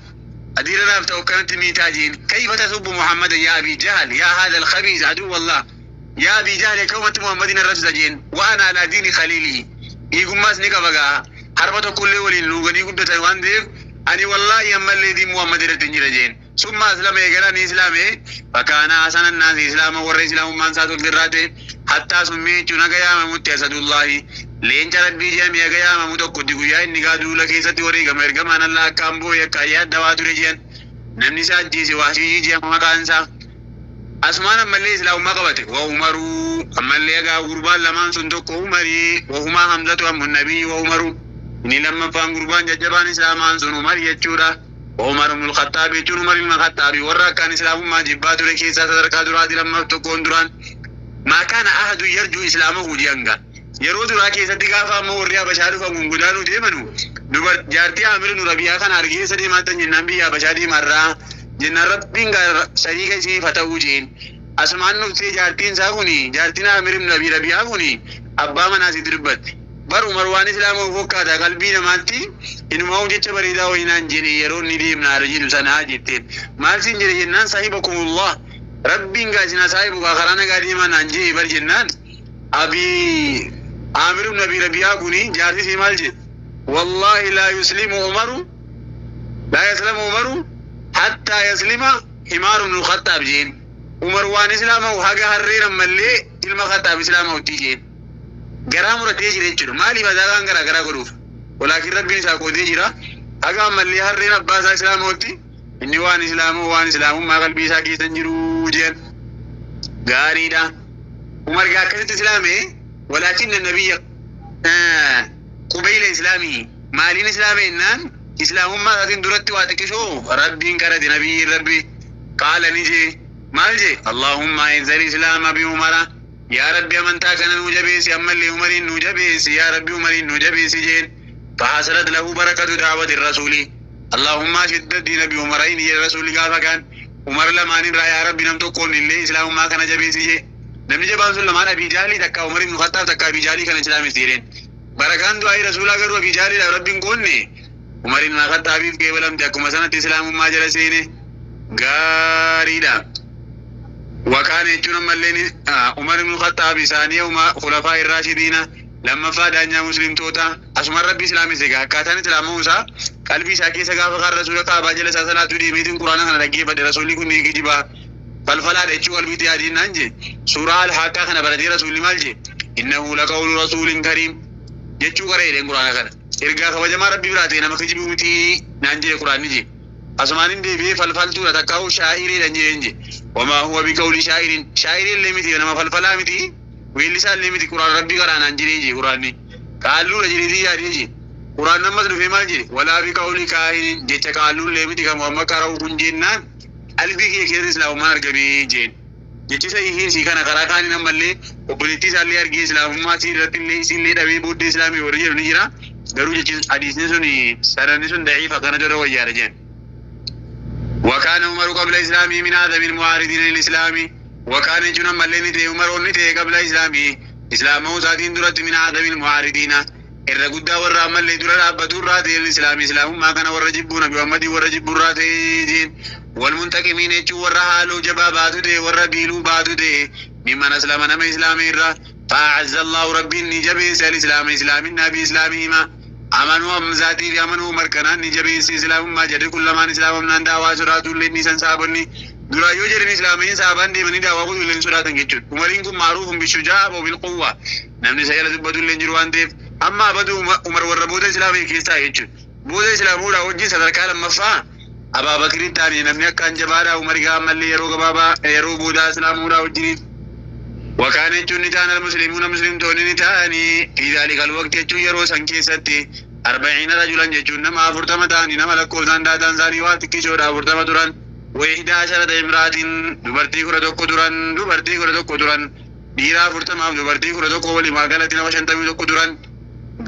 أدير نافت أو كانت ميتاجين كيف تسب محمد يا أبي جهل يا هذا الخبيث عدو الله يا أبي جهل كومة محمد الرسول وأنا على دين خليله يقوم ما سنك بقى حربة كل ولي لوغني قد تيوان ديف أني والله يما الذي محمد الرسول ثم أسلم يقرأني إسلامي فكان أحسن الناس إسلاما والرسلام من ساتو القراته حتى سميت نقيام متيسد الله لين جرت بيجام يا قيام متوقد قيا إني قادوا لك يسد وريق مرقمان الله كامبو يكايات دوات رجيان نمني ساجيسي وحشي جيام مكانسا أسمانا ملي إسلام مقبته وعمرو أما اللي يقع قربان لمن سندق عمري وهما حمزة أم النبي وعمرو إني لما فان قربان ججبان إسلامان سن عمر يجورا وعمر بن الخطاب يجور عمر بن الخطاب ورا كان إسلام ما جبات ركيسا تدركا دراتي لما تكون دران ما كان أحد يرجو إسلامه جيانغا yeroo duraa keessatti gaafa amma warri Habashaa dhufamuun godaanuu deemanu jaartii Aamir ibn Rabi'aa kan argee sadii maatan jennaan biyya Habashaa deemarraa jennaan rabbiin shariika isii fata'uu jeen asumaan nuftee jaartiin isaa kuni jaartiin Aamir ibn Rabi'aa kuni abbaa manaa si dirbatte baru marwaan islaamaa fokkaata qalbii namaatti inuma jecha bareedaa wayinaan jedhe yeroo inni deemnaa jedhu sanaa jetteen maal siin jedhe jennaan saahibakumullah rabbiin gaasina saahibu karaa nagaa deemaa naan jedhe bar jennaan abii عامر بن ابي ربيعه كوني جارتي في مالجي والله لا يسلم عمر حتى يسلم حمار بن الخطاب جين عمر وان اسلامه وحاجه حرير ملي علم خطاب اسلامه وتيجين غرام رتيج ريچو مالي بازاغان غرا غروف ولكن ربي ساكو ديجرا حاجه ملي حرير عباس اسلامه وتي اني وان اسلامه ما قلبي ساكي تنجرو جين غاريدا عمر غاكت اسلامه ولكن النبي قبيل إسلامه مالين إسلامه إنان إسلام ما تاتين درت واتكشو ربي انكرت نبي ربي قال نجي مالجي اللهم انزل الإسلام بعمر يا ربي من تاكن نوجبيس أما اللي عمر نوجبيس يا ربي عمر نوجبيس جين فحصلت له بركة دعوة الرسول اللهم شدد دين نبي عمرين يا رسول قال كان عمر لما نرى يا ربي نم تكون لله إسلام ما كان جبيس جين namni jabaan sun lamaan Abii Jaalii takka Umar ibn Khattaab takka Abii Jaalii kana islaamis jedheen barakaan du'aa rasuulaa garuu Abii Jaaliidhaaf rabbiin goonne Umar ibn Khattaabiif geebalamte akkuma sanatti islaamummaa jala seene gaariidha. Wakaana jechuun ammalleen Umar ibn Khattaab isaanii khulafaa irraashidiina lammaffaa daanyaa muslimtoota asuma rabbi islaamis egaa akkaataan islaamuu isaa qalbii isaa keessa gaafa kan rasuula kaabaa jala isaa salaatu deemeetiin quraana kana dhaggeeffate rasuulli kun ni kijibaa فالفلا دچو قلبي تيادين نانجي سورة الحاقة خنا بردي رسول مالجي إنه لقول رسول كريم دچو قرأي دين قرآن خنا إرقا خبجما ربي براتي نما خجبه متي نانجي قرآن نجي أسمانين دي بي فالفلتو لتكاو شائري نانجي وما هو بقول شائر اللي متي نما فالفلا متي ويلسان اللي متي قرآن ربي قرآن نانجي نجي قرآن قالوا لجري دي يادي قرآن نمت في مالجي ولا بقول كاهن جيتا قالوا اللي متي كمحمد كراو كنجينان قلبي كيس إسلام ما أرجع جين جيتي سيهين سيكنا كراكاني نملي وبنتي سالي أرجع إسلام ما سيرت اللي سيلي دبي بود إسلامي ورجع نجرا درو جيتي حديث نسوني سرني سون ضعيف كنا جرو ويار جين وكان عمر قبل إسلامي من هذا من معارضين الإسلامي وكان جنون ملني تي عمر وني تي قبل إسلامي إسلامه زادين درت من هذا من معارضين irra guddaa warra ammallee dura dhaabbatu irraa ta'e islaamummaa kana warra jibbuu nabi Muhammadii warra jibbuu irraa ta'e wal muntaqimiin jechuun warra haaloo jabaa baatu ta'e warra biiluu baatu ta'e mimman aslama nama islaamii irraa fa'aazza Allahu rabbiin ni jabeesse islaamin nabi islaamihima amanuu amzaatii fi amanuu markanaan ni jabeesse islaamummaa jedhe kullamaan islaamumnaan daawaa sodaatu illee ni san saabonni dura yoo jedhan islaamiin saabaan deemanii daawaa kutu illee sodaatan jechuudha. Umariin kun maaruufun bishujaa moo bilquwwaa namni isa jala dubbatu illee jiru waan ta'eef amma abadu Umar warra booda islaamii keessaa jechuudha. Booda islaamuudhaa wajjin sadarkaa lammaffaa Abaabakrii taanii namni akkaan jabaadhaa Umar gaammallee yeroo gabaabaa yeroo booda islaamuudhaa wajjiniif وكان يجون نتان المسلمون مسلم توني نتاني في ذلك الوقت يجون يروسن كيستي 40 رجلا يجون نما فرتما تاني نما لكوزان داتان زاني واتكي شورا فرتما دران و11 امرات دبرتي كره دوكو دران ديرا فرتما دبرتي كره دوكو ولي ما قالت نما شنتمي دوكو دران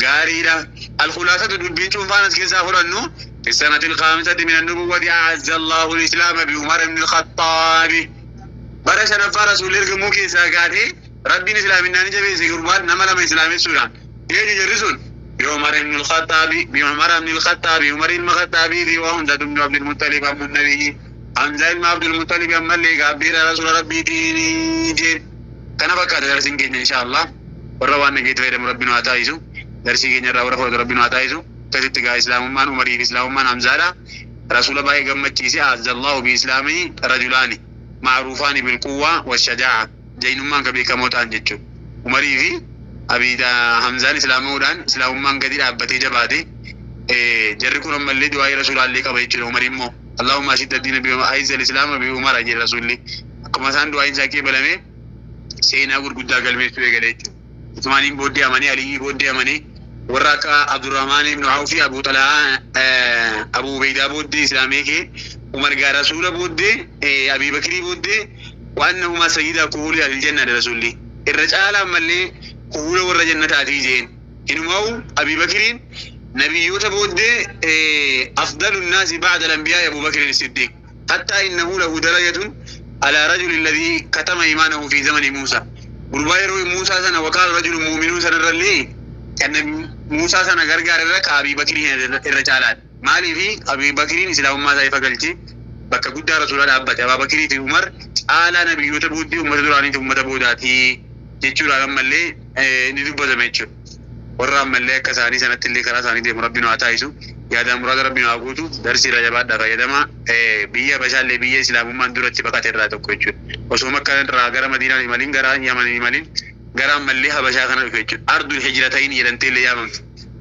غاريدا الخلاصه دبين شوف فانس كيسا فرنو في السنه الخامسه من النبوه اعز الله الاسلام بعمر بن الخطاب برشنا فرسول الرجمو كيسا قاتي ربي الإسلامنا نجبي سيقربان نملم إسلامي السودان يجي جرسول بعمر بن الخطاب عمر المخطابي في وهم ذات بن عبد المطلب أم النبي حمزة بن عبد المطلب أم اللي قابل رسول ربي ديني جين كان بقى درسين كين إن شاء الله والروان نجيت فيدم ربنا عطايزو درسي كين الروان ربنا عطايزو كتبتقى إسلام من عمري إسلام من حمزة رسول الله قمت تيسي عز الله بإسلامي رجلاني معروفان بالقوة والشجاعة جينمان كبير موتان جتشو عمري في أبي حمزة إسلام من قدير أبتي جبادي جركون أم اللي دعاء رسول الله كبير عمري مو اللهم أشد الدين بأعز الإسلام بعمر أجل رسول الله كما سان دعاء ساكي بلمي سينا قد قلبي سوى قليتشو ثمانين بودي أماني علي بودي أماني وراك عبد الرحمن بن عوف أبو طلحة أبو بيدا بودي إسلامي كي عمر قال رسول بودي أبي بكر بودي وأنهما سيدا قول الجنة رسول الله الرجال ملي قول والرجنة تاتيجين إنما أبي بكر نبي يوسف بودي أفضل الناس بعد الأنبياء أبو بكر الصديق حتى إنه له درجة على رجل الذي كتم إيمانه في زمن موسى والباير موسى سنة وقال رجل مؤمن سنة رلي كان موسى سنة غرغر لك أبي بكر الرجالات مالي في أبي بكر إسلام ما زي فقلتي بكا قد رسول الله أبت أبا بكر في عمر آلا نبي يتبودي أمة دراني أمة بوداتي جيشور آلام ملي ندوب زميتشو ورام ملي كساني سنة اللي كراساني دي مربينو آتايسو يادا مراد ربينو آقوتو درسي رجبات دفا يدما بيا بشال لي بيا إسلام من دورتي بقى تراتو كويتشو وسوما كان راغر مدينة لمالين غران يمن لمالين غرام ملي حبشا كان كويتشو أرض الهجرتين يدنتي لي يامن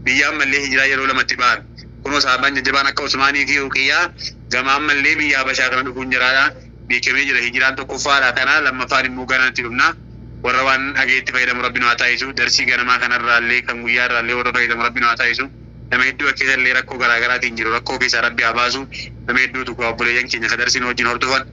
بيا ملي هجرة يرو لما تبار كنو صحابان جبان أكا عثماني في وقيا جماعة ملي بيا بشا كان دكون جرادا بيكمي جرى هجران تو كفار أتنا لما فارم موغانا تلومنا وروان أجيت فايدة ربنا عطايسو درسي كان كان الرالي كان ويا الرالي ورفايدة ربنا عطايسو لما يدو أكيد اللي ركو غراغرا تنجرو ركو كيس ربي عباسو لما يدو تقوى أبولي ينكي نخدرسين وجين هردوان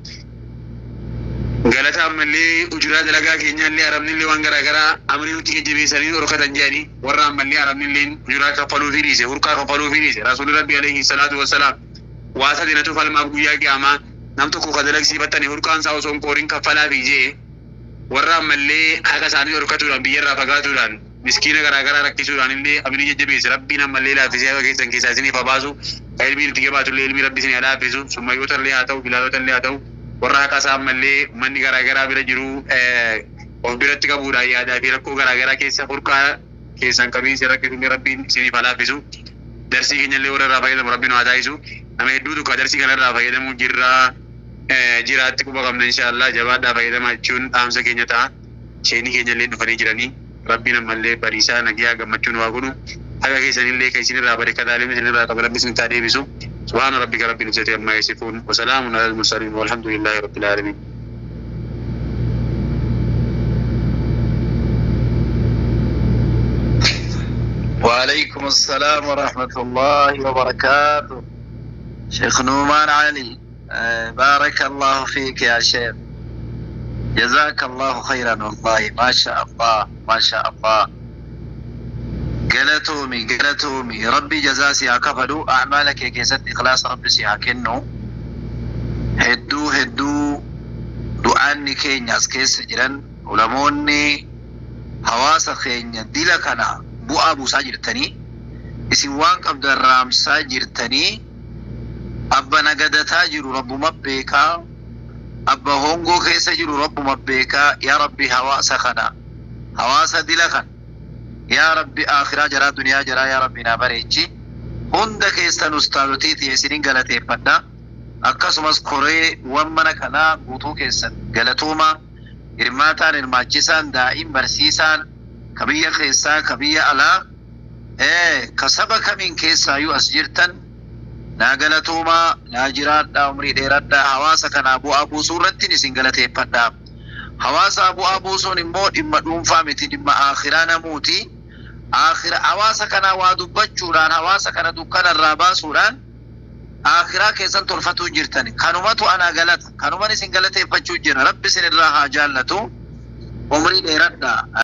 غلطة ملي أجرات لغا كينيا اللي عربني اللي وان غراغرا أمري وتيكي جبي سرين ورخة جاني ورام ملي عربني اللي أجرات كفلو في ريسي ورقا كفلو في ريسي رسول ربي عليه الصلاة والسلام واسا دينتو فالمابقويا كياما نمتو كدلق سيبتاني ورقان ساوسون كورين كفلا في جي warra malee haga isaanii horkatuudhaan biyyarraa fagaatuudhaan miskiina garaagaraa rakkisuudhaan illee abdii jajjabeessu rabbiin ammallee laaffisee haga keessan keessaa isiniif habaasu kan ilmiin itti gabaatullee ilmi rabbi isin laaffisu summayyoota illee haa ta'u bilaalota illee haa ta'u warra haqa isaa ammallee manni garaagaraa bira jiru of biratti qabuudhaan yaadaa fi rakkoo garaagaraa keessa furqaa keessan qabiinsi rakkisullee rabbiin isiniif laaffisu darsii keenyallee warra irraa fayyadamu rabbiin haa taasisu nama hedduutu ka darsii kanarraa fayyadamu jirraa jiraatti quba qabna inshallah jabaadhaa fayyadamaa jechuun dhaamsa keenya ta'a sheenii keenya illee dhufanii jiranii rabbiin ammallee bariisaa nagiyaa gammachuun waa godhu haga keessanillee kan isinirraa bareekataalee isinirraa qaba rabbi isin taa deebisu subhaana rabbika rabbil izzati amma yasifuun wa salaamun alal mursaliin walhamdulillahi rabbil aalamiin. وعليكم السلام ورحمة الله وبركاته شيخ نومان علي بارك الله فيك يا شيخ جزاك الله خيرا والله ما شاء الله ما شاء الله قلتومي ربي جزاسي أكفدو أعمالك كيست إخلاص ربي سيها كنو هدو دعاني كينياس كيس جرن ولموني حواس خينيا ديلا كنا bu'aa buusaa jirtanii isin waan qabdan raamsaa jirtanii abba nagadataa jiru rabbuma beekaa abba hongoo keessa jiru rabbuma beekaa yaa rabbi hawaasa kana hawaasa dila kan yaa rabbi akhiraa jaraa duniyaa jaraa yaa rabbi naa bareechi hunda keessan ustaadotiiti isinin galateeffadha akkasumas koree wan mana kanaa guutuu keessan galatuuma hirmaataan hirmaachisaan daa'im barsiisaan kabiyya keessaa kabiyya alaa kasaba kamiin keessaayyuu as jirtan naa galatuuma naa jiraadha umrii dheeradha hawaasa kanaa bu'aa buusuu irratti isin galateeffadha hawaasa bu'aa buusuun immoo dhimma dhuunfaa miti dhimma akhiraa namuuti akhira hawaasa kana waa dubbachuudhaan hawaasa kana dukkanarraa baasuudhaan akhiraa keessan tolfatuu jirtan kanumatu ana galata kanuman isin galateeffachuu jira rabbi isin irraa haa jaallatu umrii dheeradha